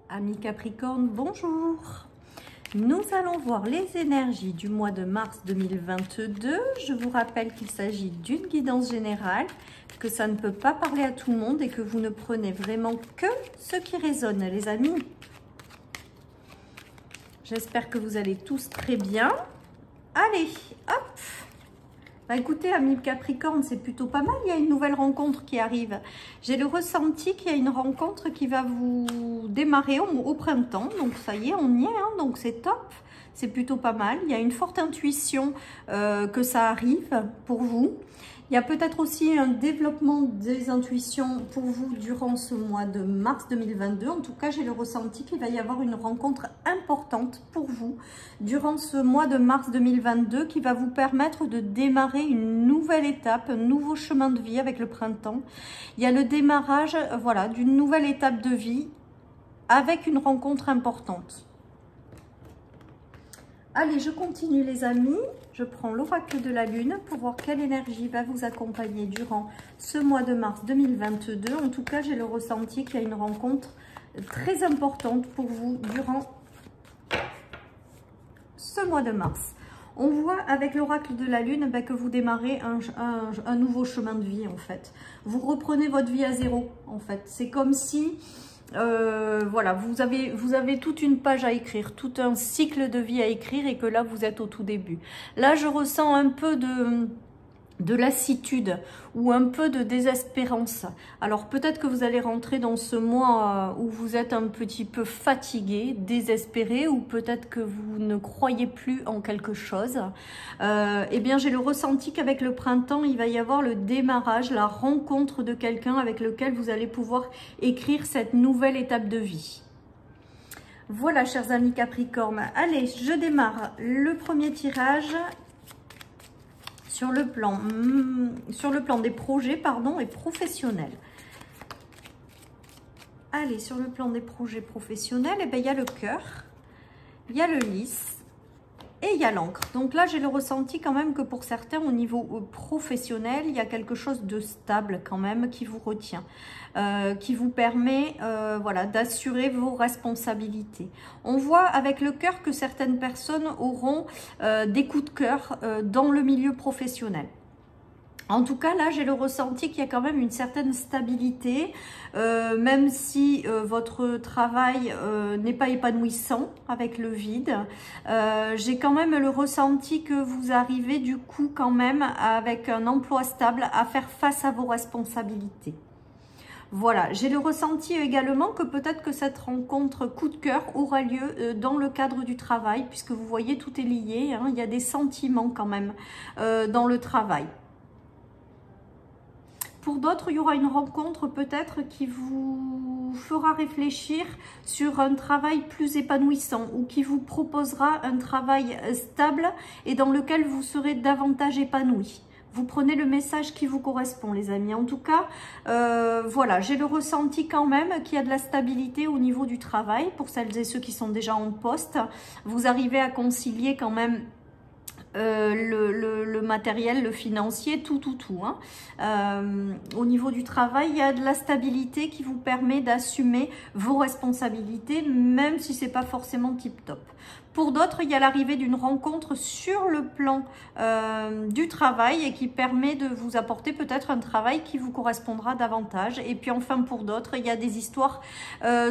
Amis Capricorne, bonjour. Nous allons voir les énergies du mois de mars 2022. Je vous rappelle qu'il s'agit d'une guidance générale, que ça ne peut pas parler à tout le monde et que vous ne prenez vraiment que ce qui résonne, les amis. J'espère que vous allez tous très bien. Allez, hop! Bah écoutez, amis Capricorne, c'est plutôt pas mal. Il y a une nouvelle rencontre qui arrive. J'ai le ressenti qu'il y a une rencontre qui va vous démarrer au printemps. Donc ça y est, on y est, hein, donc c'est top. C'est plutôt pas mal. Il y a une forte intuition que ça arrive pour vous. Il y a peut-être aussi un développement des intuitions pour vous durant ce mois de mars 2022. En tout cas, j'ai le ressenti qu'il va y avoir une rencontre importante pour vous durant ce mois de mars 2022 qui va vous permettre de démarrer une nouvelle étape, un nouveau chemin de vie avec le printemps. Il y a le démarrage, voilà, d'une nouvelle étape de vie avec une rencontre importante. Allez, je continue les amis. Je prends l'oracle de la lune pour voir quelle énergie va vous accompagner durant ce mois de mars 2022. En tout cas, j'ai le ressenti qu'il y a une rencontre très importante pour vous durant ce mois de mars. On voit avec l'oracle de la lune que vous démarrez un nouveau chemin de vie en fait. Vous reprenez votre vie à zéro en fait. C'est comme si... voilà, vous avez toute une page à écrire, tout un cycle de vie à écrire et que là vous êtes au tout début. Là je ressens un peu de lassitude ou un peu de désespérance. Alors peut-être que vous allez rentrer dans ce mois où vous êtes un petit peu fatigué, désespéré, ou peut-être que vous ne croyez plus en quelque chose. Eh bien j'ai le ressenti qu'avec le printemps il va y avoir le démarrage, la rencontre de quelqu'un avec lequel vous allez pouvoir écrire cette nouvelle étape de vie. Voilà chers amis Capricorne, allez je démarre le premier tirage sur le plan des projets et professionnels. Allez, sur le plan des projets professionnels, eh bien, il y a le cœur, il y a le lys et il y a l'encre. Donc là, j'ai le ressenti quand même que pour certains, au niveau professionnel, il y a quelque chose de stable quand même qui vous retient, qui vous permet voilà, d'assurer vos responsabilités. On voit avec le cœur que certaines personnes auront des coups de cœur dans le milieu professionnel. En tout cas, là, j'ai le ressenti qu'il y a quand même une certaine stabilité, même si votre travail n'est pas épanouissant avec le vide. J'ai quand même le ressenti que vous arrivez du coup quand même avec un emploi stable à faire face à vos responsabilités. Voilà, j'ai le ressenti également que peut-être que cette rencontre coup de cœur aura lieu dans le cadre du travail, puisque vous voyez, tout est lié, hein, il y a des sentiments quand même dans le travail. Pour d'autres, il y aura une rencontre peut-être qui vous fera réfléchir sur un travail plus épanouissant ou qui vous proposera un travail stable et dans lequel vous serez davantage épanoui. Vous prenez le message qui vous correspond, les amis. En tout cas, voilà, j'ai le ressenti quand même qu'il y a de la stabilité au niveau du travail. Pour celles et ceux qui sont déjà en poste, vous arrivez à concilier quand même le matériel, le financier, tout. Hein. Au niveau du travail, il y a de la stabilité qui vous permet d'assumer vos responsabilités, même si c'est pas forcément tip-top. Pour d'autres, il y a l'arrivée d'une rencontre sur le plan du travail et qui permet de vous apporter peut-être un travail qui vous correspondra davantage. Et puis enfin, pour d'autres, il y a des histoires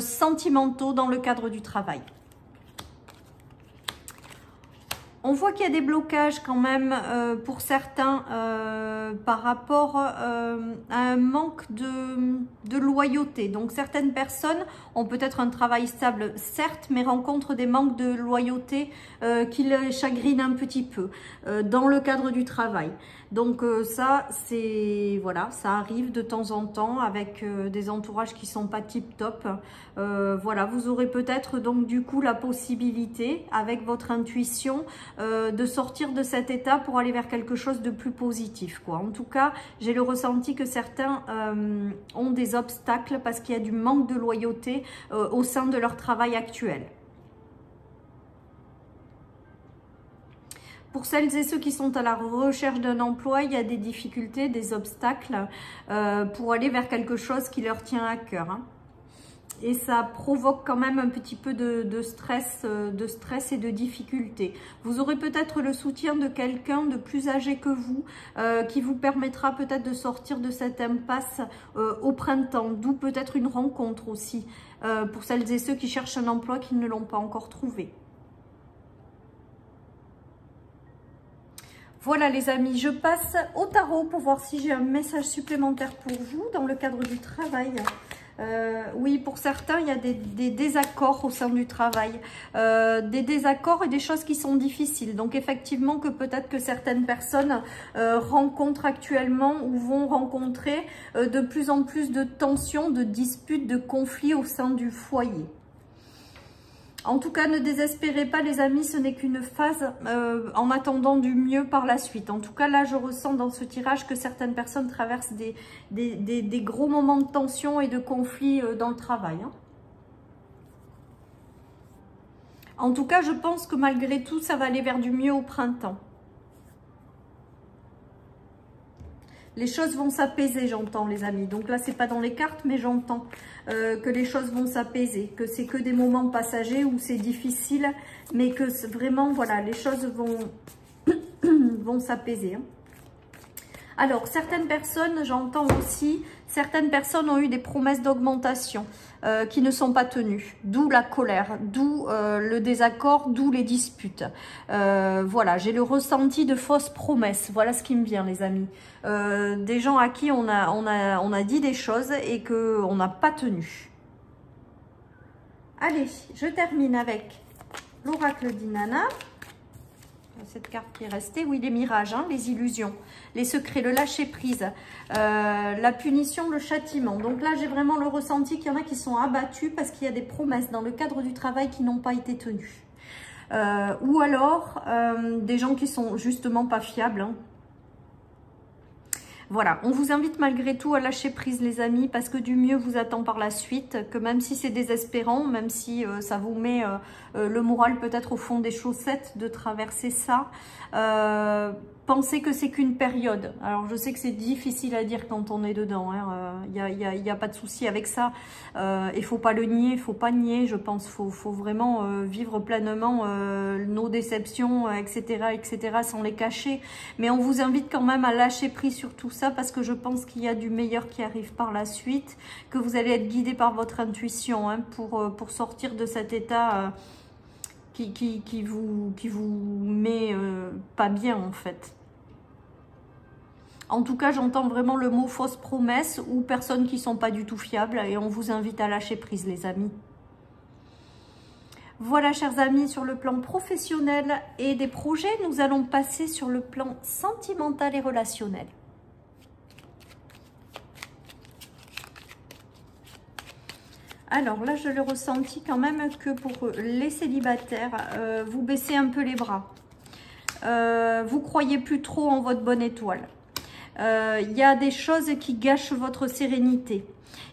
sentimentaux dans le cadre du travail. On voit qu'il y a des blocages quand même pour certains par rapport à un manque de loyauté. Donc certaines personnes ont peut-être un travail stable, certes, mais rencontrent des manques de loyauté qui les chagrinent un petit peu dans le cadre du travail. Donc ça, c'est voilà, ça arrive de temps en temps avec des entourages qui sont pas tip top. Voilà, vous aurez peut-être donc du coup la possibilité avec votre intuition de sortir de cet état pour aller vers quelque chose de plus positif, quoi. En tout cas, j'ai le ressenti que certains ont des obstacles parce qu'il y a du manque de loyauté au sein de leur travail actuel. Pour celles et ceux qui sont à la recherche d'un emploi, il y a des difficultés, des obstacles pour aller vers quelque chose qui leur tient à cœur. Hein. Et ça provoque quand même un petit peu de stress et de difficulté. Vous aurez peut-être le soutien de quelqu'un de plus âgé que vous, qui vous permettra peut-être de sortir de cette impasse au printemps. D'où peut-être une rencontre aussi, pour celles et ceux qui cherchent un emploi qui ne l'ont pas encore trouvé. Voilà les amis, je passe au tarot pour voir si j'ai un message supplémentaire pour vous dans le cadre du travail. Oui, pour certains, il y a des désaccords au sein du travail, des désaccords et des choses qui sont difficiles. Donc effectivement que peut-être que certaines personnes rencontrent actuellement ou vont rencontrer de plus en plus de tensions, de disputes, de conflits au sein du foyer. En tout cas, ne désespérez pas les amis, ce n'est qu'une phase en attendant du mieux par la suite. En tout cas, là, je ressens dans ce tirage que certaines personnes traversent des gros moments de tension et de conflit dans le travail. Hein. En tout cas, je pense que malgré tout, ça va aller vers du mieux au printemps. Les choses vont s'apaiser, j'entends les amis. Donc là, c'est pas dans les cartes, mais j'entends que les choses vont s'apaiser. Que c'est que des moments passagers où c'est difficile, mais que vraiment, voilà, les choses vont s'apaiser. Hein. Alors, certaines personnes, j'entends aussi, certaines personnes ont eu des promesses d'augmentation qui ne sont pas tenues. D'où la colère, d'où le désaccord, d'où les disputes. Voilà, j'ai le ressenti de fausses promesses. Voilà ce qui me vient, les amis. Des gens à qui on a dit des choses et qu'on n'a pas tenu. Allez, je termine avec l'oracle d'Inanna. Cette carte qui est restée, oui, les mirages, hein, les illusions, les secrets, le lâcher-prise, la punition, le châtiment. Donc là, j'ai vraiment le ressenti qu'il y en a qui sont abattus parce qu'il y a des promesses dans le cadre du travail qui n'ont pas été tenues. Ou alors, des gens qui sont justement pas fiables, hein. Voilà, on vous invite malgré tout à lâcher prise les amis, parce que du mieux vous attend par la suite, que même si c'est désespérant, même si ça vous met le moral peut-être au fond des chaussettes de traverser ça, pensez que c'est qu'une période. Alors je sais que c'est difficile à dire quand on est dedans, il n'y a pas de souci avec ça, il faut pas le nier, il faut pas nier, je pense, faut vraiment vivre pleinement nos déceptions, etc., sans les cacher, mais on vous invite quand même à lâcher prise sur tout ça, parce que je pense qu'il y a du meilleur qui arrive par la suite, que vous allez être guidé par votre intuition, hein, pour sortir de cet état qui vous met pas bien en fait. En tout cas, j'entends vraiment le mot fausse promesse ou personnes qui sont pas du tout fiables, et on vous invite à lâcher prise les amis. Voilà chers amis, sur le plan professionnel et des projets, nous allons passer sur le plan sentimental et relationnel. Alors là, je le ressentis quand même que pour les célibataires, vous baissez un peu les bras. Vous croyez plus trop en votre bonne étoile. Il y a des choses qui gâchent votre sérénité.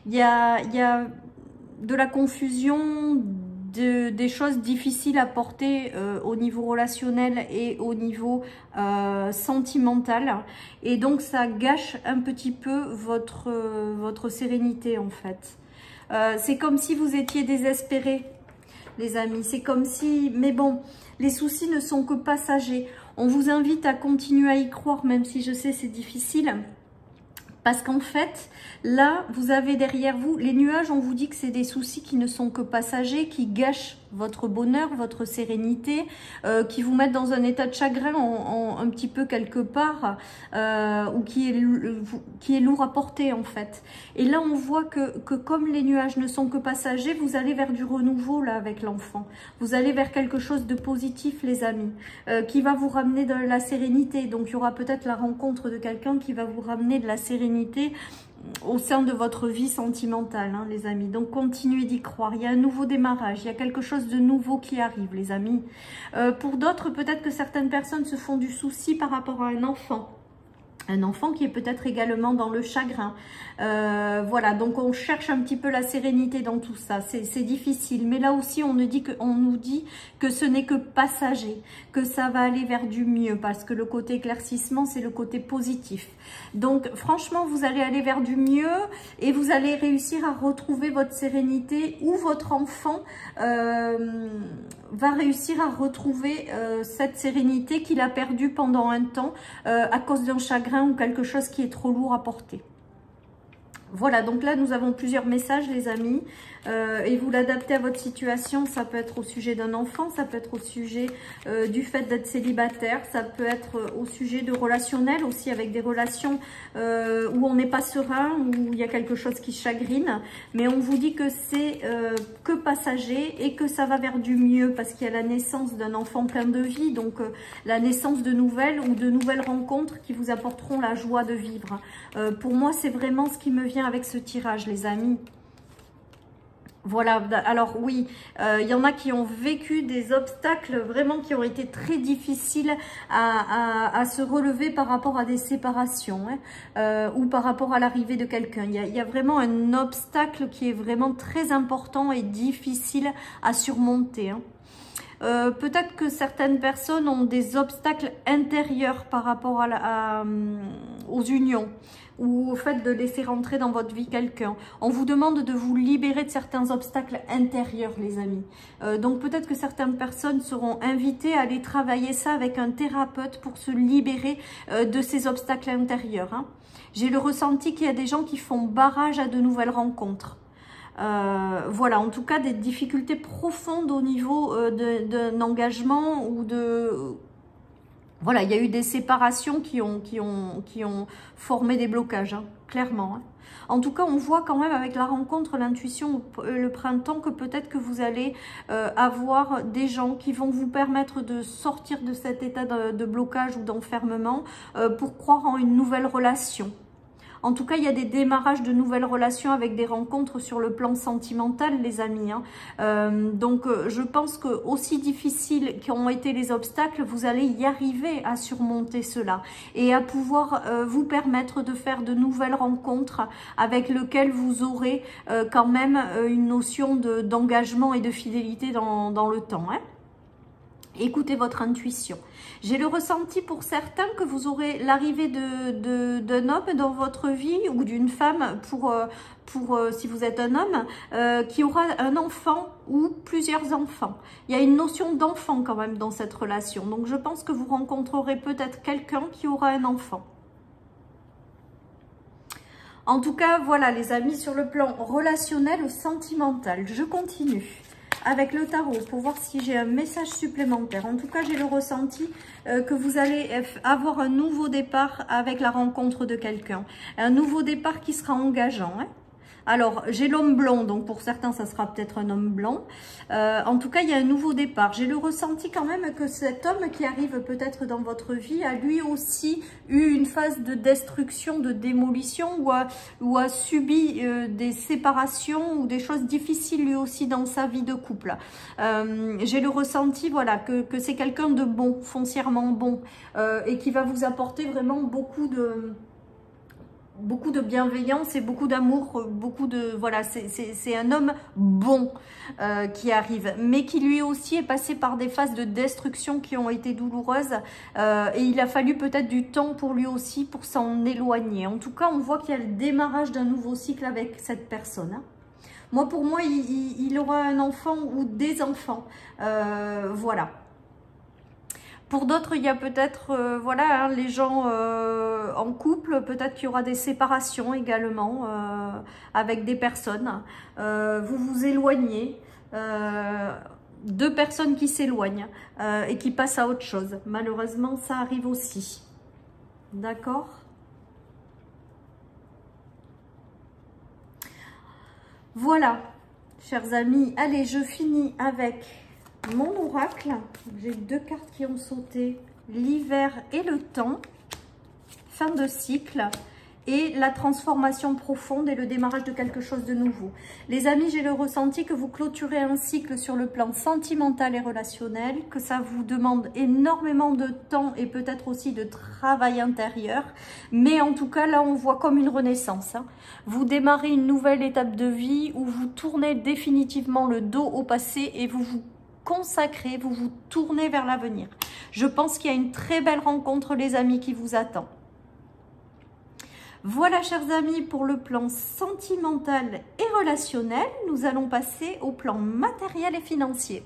Il y a de la confusion, des choses difficiles à porter au niveau relationnel et au niveau sentimental. Et donc, ça gâche un petit peu votre sérénité en fait. C'est comme si vous étiez désespérés, les amis. C'est comme si... Mais bon, les soucis ne sont que passagers. On vous invite à continuer à y croire, même si je sais c'est difficile. Parce qu'en fait, là, vous avez derrière vous... Les nuages, on vous dit que c'est des soucis qui ne sont que passagers, qui gâchent votre bonheur, votre sérénité, qui vous mettent dans un état de chagrin un petit peu quelque part, ou qui est lourd à porter en fait. Et là, on voit que comme les nuages ne sont que passagers, vous allez vers du renouveau là avec l'enfant. Vous allez vers quelque chose de positif, les amis, qui va vous ramener de la sérénité. Donc, il y aura peut-être la rencontre de quelqu'un qui va vous ramener de la sérénité au sein de votre vie sentimentale, hein, les amis. Donc, continuez d'y croire. Il y a un nouveau démarrage. Il y a quelque chose de nouveau qui arrive, les amis. Pour d'autres, peut-être que certaines personnes se font du souci par rapport à un enfant. Un enfant qui est peut-être également dans le chagrin. Voilà, donc on cherche un petit peu la sérénité dans tout ça. C'est difficile, mais là aussi on nous dit que ce n'est que passager, que ça va aller vers du mieux, parce que le côté éclaircissement, c'est le côté positif. Donc franchement, vous allez aller vers du mieux et vous allez réussir à retrouver votre sérénité, ou votre enfant va réussir à retrouver cette sérénité qu'il a perdue pendant un temps à cause d'un chagrin ou quelque chose qui est trop lourd à porter. Voilà, donc là, nous avons plusieurs messages, les amis, et vous l'adaptez à votre situation. Ça peut être au sujet d'un enfant, ça peut être au sujet du fait d'être célibataire, ça peut être au sujet de relationnel aussi, avec des relations où on n'est pas serein, où il y a quelque chose qui chagrine, mais on vous dit que c'est que passager et que ça va vers du mieux, parce qu'il y a la naissance d'un enfant plein de vie, donc la naissance de nouvelles ou de nouvelles rencontres qui vous apporteront la joie de vivre. Pour moi, c'est vraiment ce qui me vient avec ce tirage, les amis. Voilà, alors oui, il y en a qui ont vécu des obstacles vraiment qui ont été très difficiles à se relever par rapport à des séparations, hein, ou par rapport à l'arrivée de quelqu'un. Il y a vraiment un obstacle qui est vraiment très important et difficile à surmonter, hein. Peut-être que certaines personnes ont des obstacles intérieurs par rapport aux unions ou au fait de laisser rentrer dans votre vie quelqu'un. On vous demande de vous libérer de certains obstacles intérieurs, les amis. Donc peut-être que certaines personnes seront invitées à aller travailler ça avec un thérapeute pour se libérer de ces obstacles intérieurs, hein. J'ai le ressenti qu'il y a des gens qui font barrage à de nouvelles rencontres. Voilà, en tout cas des difficultés profondes au niveau d'un engagement ou de... Voilà, il y a eu des séparations qui ont formé des blocages, hein, clairement, hein. En tout cas, on voit quand même avec la rencontre, l'intuition, le printemps, que peut-être que vous allez avoir des gens qui vont vous permettre de sortir de cet état de blocage ou d'enfermement pour croire en une nouvelle relation. En tout cas, il y a des démarrages de nouvelles relations avec des rencontres sur le plan sentimental, les amis, hein. Donc, je pense que aussi difficiles qu'ont été les obstacles, vous allez y arriver à surmonter cela et à pouvoir vous permettre de faire de nouvelles rencontres avec lesquelles vous aurez quand même une notion d'engagement et de fidélité dans le temps, hein. Écoutez votre intuition. J'ai le ressenti pour certains que vous aurez l'arrivée d'un homme dans votre vie ou d'une femme si vous êtes un homme qui aura un enfant ou plusieurs enfants. Il y a une notion d'enfant quand même dans cette relation. Donc je pense que vous rencontrerez peut-être quelqu'un qui aura un enfant. En tout cas, voilà les amis, sur le plan relationnel ou sentimental. Je continue avec le tarot pour voir si j'ai un message supplémentaire. En tout cas, j'ai le ressenti que vous allez avoir un nouveau départ avec la rencontre de quelqu'un. Un nouveau départ qui sera engageant, hein. Alors, j'ai l'homme blond, donc pour certains, ça sera peut-être un homme blanc. En tout cas, il y a un nouveau départ. J'ai le ressenti quand même que cet homme qui arrive peut-être dans votre vie a lui aussi eu une phase de destruction, de démolition, ou a subi des séparations ou des choses difficiles lui aussi dans sa vie de couple. J'ai le ressenti, voilà, que c'est quelqu'un de bon, foncièrement bon, et qui va vous apporter vraiment beaucoup de bienveillance et beaucoup d'amour, voilà, c'est un homme bon qui arrive, mais qui lui aussi est passé par des phases de destruction qui ont été douloureuses, et il a fallu peut-être du temps pour lui aussi pour s'en éloigner. En tout cas, on voit qu'il y a le démarrage d'un nouveau cycle avec cette personne, hein. Pour moi, il aura un enfant ou des enfants, voilà. Pour d'autres, il y a peut-être, voilà, hein, les gens en couple, peut-être qu'il y aura des séparations également avec des personnes. Vous vous éloignez, deux personnes qui s'éloignent et qui passent à autre chose. Malheureusement, ça arrive aussi. D'accord ? Voilà, chers amis. Allez, je finis avec mon oracle. J'ai deux cartes qui ont sauté, l'hiver et le temps, fin de cycle, et la transformation profonde et le démarrage de quelque chose de nouveau. Les amis, j'ai le ressenti que vous clôturez un cycle sur le plan sentimental et relationnel, que ça vous demande énormément de temps et peut-être aussi de travail intérieur. Mais en tout cas, là, on voit comme une renaissance. Hein. Vous démarrez une nouvelle étape de vie où vous tournez définitivement le dos au passé et vous vous consacrez, vous vous tournez vers l'avenir. Je pense qu'il y a une très belle rencontre, les amis, qui vous attend. Voilà, chers amis, pour le plan sentimental et relationnel. Nous allons passer au plan matériel et financier.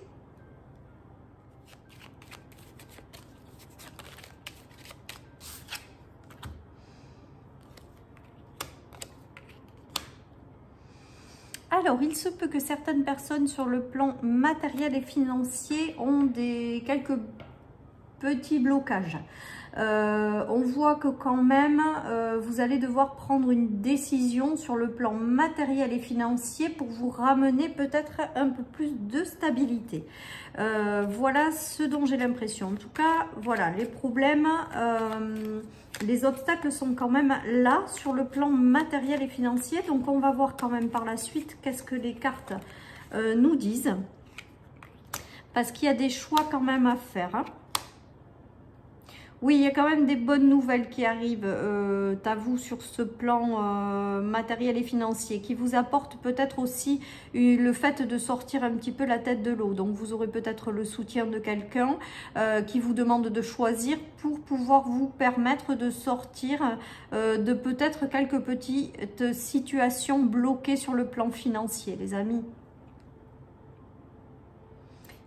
Alors, il se peut que certaines personnes sur le plan matériel et financier ont quelques petits blocages. On voit que quand même, vous allez devoir prendre une décision sur le plan matériel et financier pour vous ramener peut-être un peu plus de stabilité. Voilà ce dont j'ai l'impression. En tout cas, voilà, les problèmes, les obstacles sont quand même là sur le plan matériel et financier. Donc, on va voir quand même par la suite qu'est-ce que les cartes nous disent. Parce qu'il y a des choix quand même à faire, hein. Oui, il y a quand même des bonnes nouvelles qui arrivent à vous sur ce plan matériel et financier, qui vous apportent peut-être aussi le fait de sortir un petit peu la tête de l'eau. Donc, vous aurez peut-être le soutien de quelqu'un qui vous demande de choisir pour pouvoir vous permettre de sortir de peut-être quelques petites situations bloquées sur le plan financier, les amis.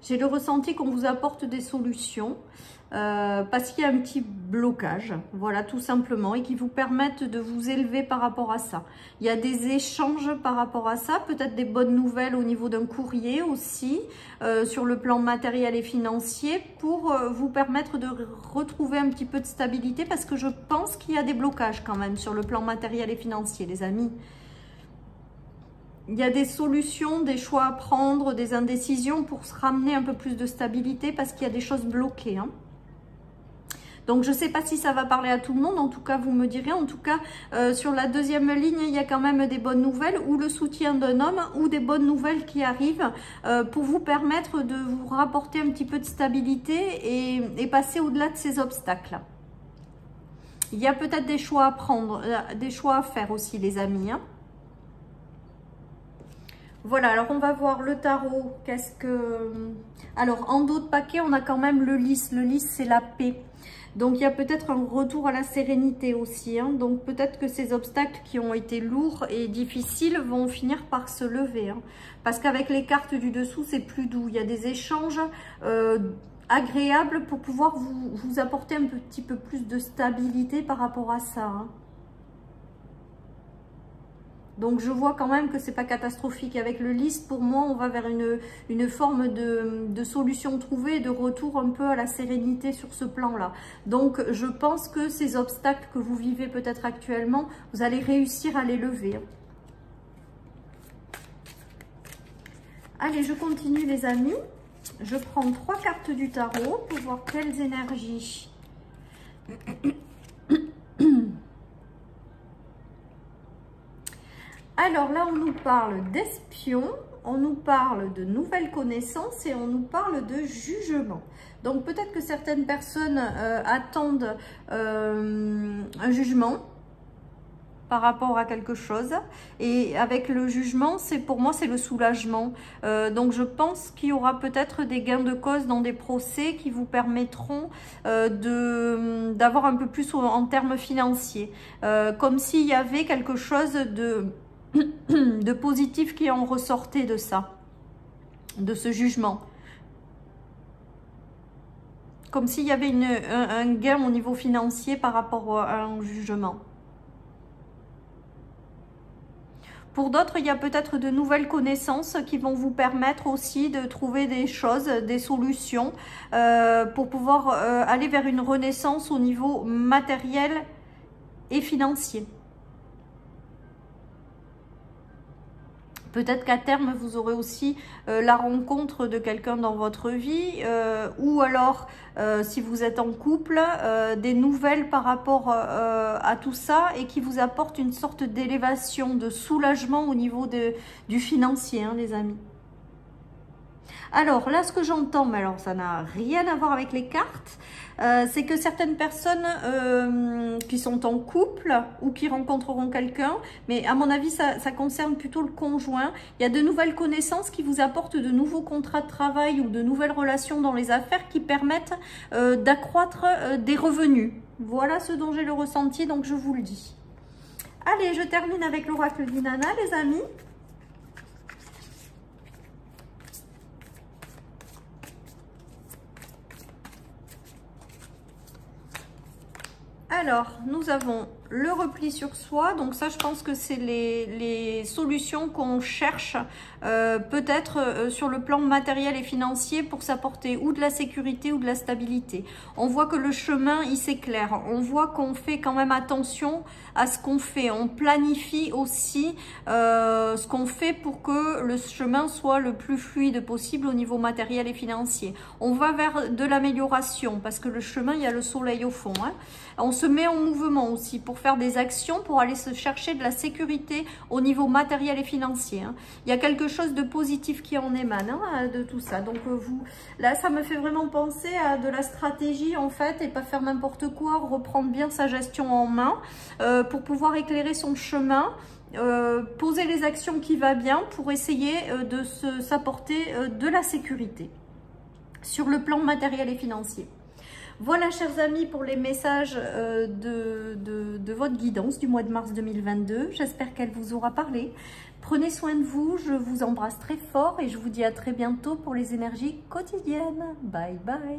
J'ai le ressenti qu'on vous apporte des solutions parce qu'il y a un petit blocage, voilà, tout simplement, et qui vous permettent de vous élever par rapport à ça. Il y a des échanges par rapport à ça, peut-être des bonnes nouvelles au niveau d'un courrier aussi, sur le plan matériel et financier, pour vous permettre de retrouver un petit peu de stabilité, parce que je pense qu'il y a des blocages quand même sur le plan matériel et financier, les amis. Il y a des solutions, des choix à prendre, des indécisions pour se ramener un peu plus de stabilité parce qu'il y a des choses bloquées. Hein. Donc, je ne sais pas si ça va parler à tout le monde. En tout cas, vous me direz. En tout cas, sur la deuxième ligne, il y a quand même des bonnes nouvelles ou le soutien d'un homme ou des bonnes nouvelles qui arrivent pour vous permettre de vous rapporter un petit peu de stabilité et passer au-delà de ces obstacles. Il y a peut-être des choix à prendre, des choix à faire aussi, les amis. Hein. Voilà, alors on va voir le tarot. Qu'est-ce que... Alors, en dos de paquet, on a quand même le lys. Le lys, c'est la paix. Donc, il y a peut-être un retour à la sérénité aussi. Hein. Donc, peut-être que ces obstacles qui ont été lourds et difficiles vont finir par se lever. Hein. Parce qu'avec les cartes du dessous, c'est plus doux. Il y a des échanges agréables pour pouvoir vous apporter un petit peu plus de stabilité par rapport à ça. Hein. Donc, je vois quand même que c'est pas catastrophique. Avec le lys, pour moi, on va vers une forme de solution trouvée, de retour un peu à la sérénité sur ce plan-là. Donc, je pense que ces obstacles que vous vivez peut-être actuellement, vous allez réussir à les lever. Allez, je continue, les amis. Je prends 3 cartes du tarot pour voir quelles énergies... Alors là, on nous parle d'espions, on nous parle de nouvelles connaissances et on nous parle de jugement. Donc peut-être que certaines personnes attendent un jugement par rapport à quelque chose. Et avec le jugement, pour moi, c'est le soulagement. Donc je pense qu'il y aura peut-être des gains de cause dans des procès qui vous permettront d'avoir un peu plus en termes financiers. Comme s'il y avait quelque chose de positif qui en ressortait de ça, de ce jugement. Comme s'il y avait un gain au niveau financier par rapport à un jugement. Pour d'autres, il y a peut-être de nouvelles connaissances qui vont vous permettre aussi de trouver des choses, des solutions pour pouvoir aller vers une renaissance au niveau matériel et financier. Peut-être qu'à terme, vous aurez aussi la rencontre de quelqu'un dans votre vie ou alors, si vous êtes en couple, des nouvelles par rapport à tout ça et qui vous apportent une sorte d'élévation, de soulagement au niveau du financier, hein, les amis. Alors là, ce que j'entends, mais alors ça n'a rien à voir avec les cartes, c'est que certaines personnes qui sont en couple ou qui rencontreront quelqu'un, mais à mon avis, ça concerne plutôt le conjoint. Il y a de nouvelles connaissances qui vous apportent de nouveaux contrats de travail ou de nouvelles relations dans les affaires qui permettent d'accroître des revenus. Voilà ce dont j'ai le ressenti, donc je vous le dis. Allez, je termine avec l'oracle d'Inanna, les amis. Alors, nous avons le repli sur soi. Donc ça, je pense que c'est les solutions qu'on cherche peut-être sur le plan matériel et financier pour s'apporter ou de la sécurité ou de la stabilité. On voit que le chemin, il s'éclaire. On voit qu'on fait quand même attention à ce qu'on fait. On planifie aussi ce qu'on fait pour que le chemin soit le plus fluide possible au niveau matériel et financier. On va vers de l'amélioration parce que le chemin, il y a le soleil au fond, hein. On se met en mouvement aussi pour faire des actions, pour aller se chercher de la sécurité au niveau matériel et financier, hein. Il y a quelque chose de positif qui en émane, hein, de tout ça. Donc là, ça me fait vraiment penser à de la stratégie en fait, et pas faire n'importe quoi, reprendre bien sa gestion en main pour pouvoir éclairer son chemin. Poser les actions qui va bien pour essayer de s'apporter de la sécurité sur le plan matériel et financier. Voilà, chers amis, pour les messages de votre guidance du mois de mars 2022. J'espère qu'elle vous aura parlé. Prenez soin de vous, je vous embrasse très fort et je vous dis à très bientôt pour les énergies quotidiennes. Bye bye.